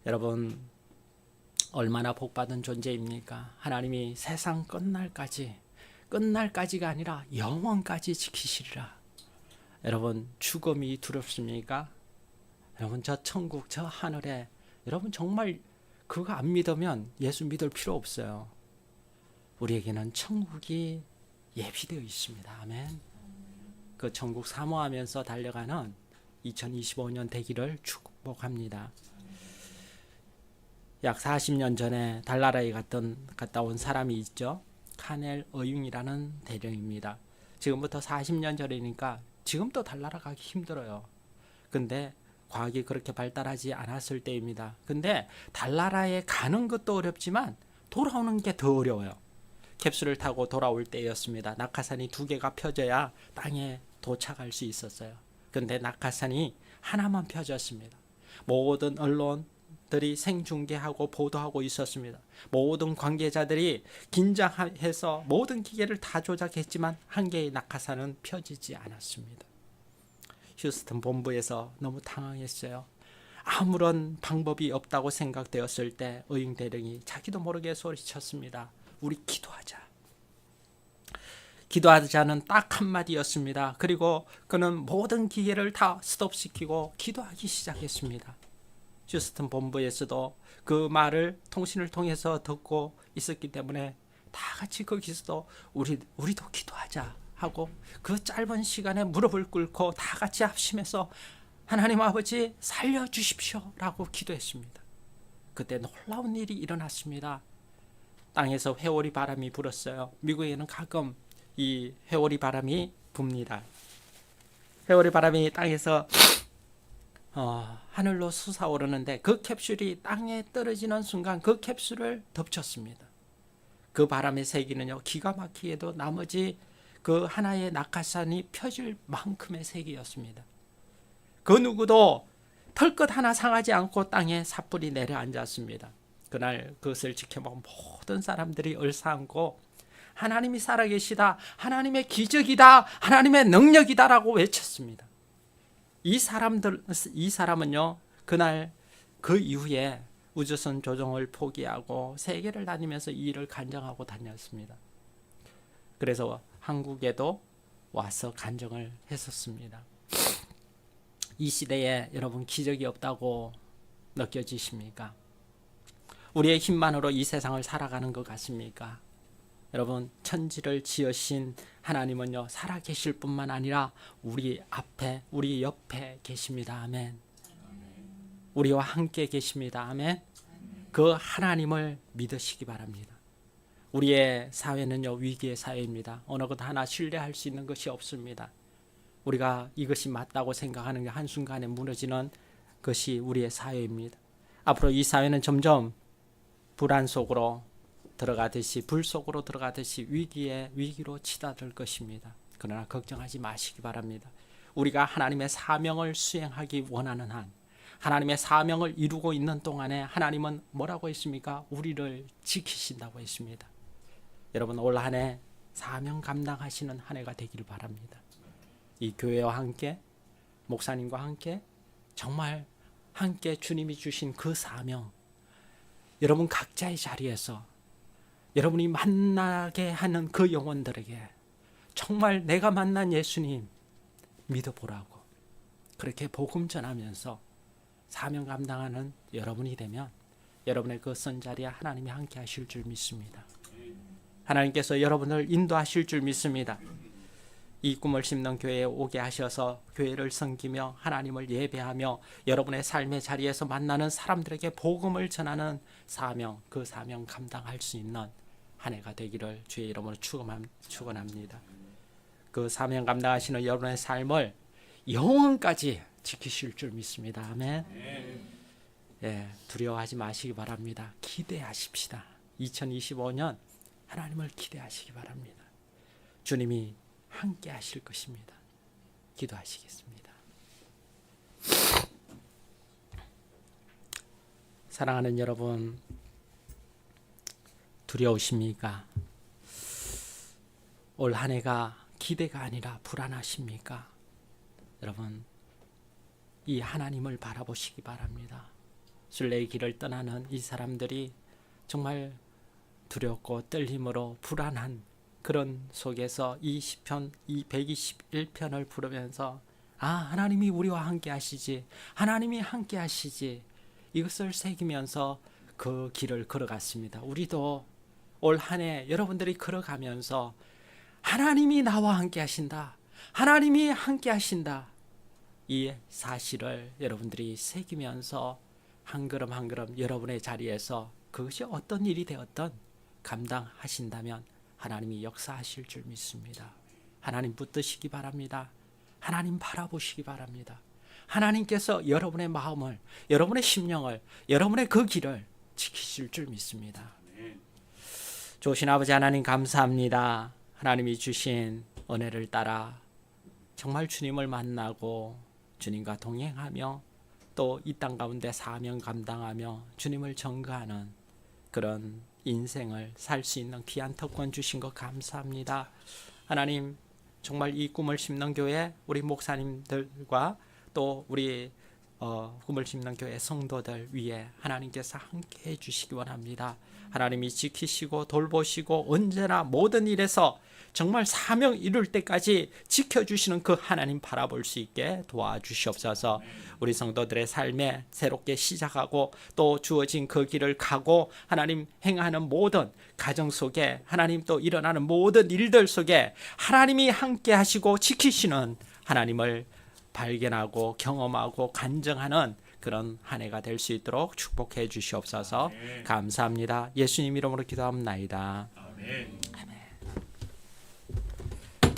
여러분, 얼마나 복받은 존재입니까? 하나님이 세상 끝날까지가 아니라 영원까지 지키시리라. 여러분, 죽음이 두렵습니까? 여러분, 저 천국, 저 하늘에, 여러분 정말 그거 안 믿으면 예수 믿을 필요 없어요. 우리에게는 천국이 예비되어 있습니다. 아멘. 그 천국 사모하면서 달려가는 2025년 되기를 축복합니다. 약 40년 전에 달나라에 갔다 온 사람이 있죠. 카넬 어융이라는 대령입니다. 지금부터 40년 전이니까 지금도 달나라 가기 힘들어요. 근데 과학이 그렇게 발달하지 않았을 때입니다. 근데 달나라에 가는 것도 어렵지만 돌아오는 게 더 어려워요. 캡슐을 타고 돌아올 때였습니다. 낙하산이 2개가 펴져야 땅에 도착할 수 있었어요. 근데 낙하산이 하나만 펴졌습니다. 모든 언론들이 생중계하고 보도하고 있었습니다. 모든 관계자들이 긴장해서 모든 기계를 다 조작했지만 한 개의 낙하산은 펴지지 않았습니다. 휴스턴 본부에서 너무 당황했어요. 아무런 방법이 없다고 생각되었을 때 어융 대령이 자기도 모르게 소리쳤습니다. 우리 기도하자. 기도하자는 딱 한마디였습니다. 그리고 그는 모든 기계를 다 스톱시키고 기도하기 시작했습니다. 휴스턴 본부에서도 그 말을 통신을 통해서 듣고 있었기 때문에 다 같이 거기서도 우리도 기도하자 하고 그 짧은 시간에 무릎을 꿇고 다 같이 합심해서 하나님 아버지 살려주십시오 라고 기도했습니다. 그때 놀라운 일이 일어났습니다. 땅에서 회오리 바람이 불었어요. 미국에는 가끔 이 회오리 바람이 붑니다. 회오리 바람이 땅에서 하늘로 솟아오르는데 그 캡슐이 땅에 떨어지는 순간 그 캡슐을 덮쳤습니다. 그 바람의 세기는요, 기가 막히게도 나머지 그 하나의 낙하산이 펴질 만큼의 세기였습니다. 그 누구도 털끝 하나 상하지 않고 땅에 삿불이 내려앉았습니다. 그날 그것을 지켜본 모든 사람들이 얼싸안고 하나님이 살아계시다, 하나님의 기적이다, 하나님의 능력이다라고 외쳤습니다. 이 사람은요, 그날 그 이후에 우주선 조종을 포기하고 세계를 다니면서 이 일을 간증하고 다녔습니다. 그래서 한국에도 와서 간증을 했었습니다. 이 시대에 여러분 기적이 없다고 느껴지십니까? 우리의 힘만으로 이 세상을 살아가는 것 같습니까? 여러분, 천지를 지으신 하나님은요, 살아계실 뿐만 아니라 우리 앞에, 우리 옆에 계십니다. 아멘. 우리와 함께 계십니다. 아멘. 그 하나님을 믿으시기 바랍니다. 우리의 사회는요, 위기의 사회입니다. 어느 것 하나 신뢰할 수 있는 것이 없습니다. 우리가 이것이 맞다고 생각하는 게 한순간에 무너지는 것이 우리의 사회입니다. 앞으로 이 사회는 점점 불안 속으로 들어가듯이, 불 속으로 들어가듯이 위기로 치닫을 것입니다. 그러나 걱정하지 마시기 바랍니다. 우리가 하나님의 사명을 수행하기 원하는 한, 하나님의 사명을 이루고 있는 동안에 하나님은 뭐라고 했습니까? 우리를 지키신다고 했습니다. 여러분, 올 한 해 사명 감당하시는 한 해가 되길 바랍니다. 이 교회와 함께 목사님과 함께 정말 함께 주님이 주신 그 사명, 여러분 각자의 자리에서 여러분이 만나게 하는 그 영혼들에게 정말 내가 만난 예수님 믿어보라고 그렇게 복음 전하면서 사명 감당하는 여러분이 되면 여러분의 그 선자리에 하나님이 함께 하실 줄 믿습니다. 하나님께서 여러분을 인도하실 줄 믿습니다. 이 꿈을 심는 교회에 오게 하셔서 교회를 섬기며 하나님을 예배하며 여러분의 삶의 자리에서 만나는 사람들에게 복음을 전하는 사명, 그 사명 감당할 수 있는 한 해가 되기를 주의 이름으로 축원합니다. 그 사명 감당하시는 여러분의 삶을 영원까지 지키실 줄 믿습니다. 아멘. 예, 두려워하지 마시기 바랍니다. 기대하십시다. 2025년 하나님을 기대하시기 바랍니다. 주님이 함께 하실 것입니다. 기도하시겠습니다. 사랑하는 여러분, 두려우십니까? 올 한 해가 기대가 아니라 불안하십니까? 여러분, 이 하나님을 바라보시기 바랍니다. 순례의 길을 떠나는 이 사람들이 정말 두렵고 떨림으로 불안한 그런 속에서 이 시편, 이 121편을 부르면서 하나님이 우리와 함께 하시지, 하나님이 함께 하시지, 이것을 새기면서 그 길을 걸어갔습니다. 우리도 올 한 해 여러분들이 걸어가면서 하나님이 나와 함께 하신다, 하나님이 함께 하신다, 이 사실을 여러분들이 새기면서 한 걸음 한 걸음 여러분의 자리에서 그것이 어떤 일이 되었던 감당하신다면 하나님이 역사하실 줄 믿습니다. 하나님 붙드시기 바랍니다. 하나님 바라보시기 바랍니다. 하나님께서 여러분의 마음을, 여러분의 심령을, 여러분의 그 길을 지키실 줄 믿습니다. 좋으신 아버지 하나님 감사합니다. 하나님이 주신 은혜를 따라 정말 주님을 만나고 주님과 동행하며 또 이 땅 가운데 사명 감당하며 주님을 전가하는 그런 인생을 살 수 있는 귀한 특권 주신 것 감사합니다. 하나님, 정말 이 꿈을 심는 교회 우리 목사님들과 또 우리 꿈을 심는 교회 성도들 위에 하나님께서 함께 해주시기 원합니다. 하나님이 지키시고 돌보시고 언제나 모든 일에서 정말 사명 이룰 때까지 지켜주시는 그 하나님 바라볼 수 있게 도와주시옵소서. 우리 성도들의 삶에 새롭게 시작하고 또 주어진 그 길을 가고 하나님 행하는 모든 가정 속에 하나님 또 일어나는 모든 일들 속에 하나님이 함께 하시고 지키시는 하나님을 발견하고 경험하고 간증하는 그런 한 해가 될 수 있도록 축복해 주시옵소서. 감사합니다. 예수님 이름으로 기도합나이다. 아멘.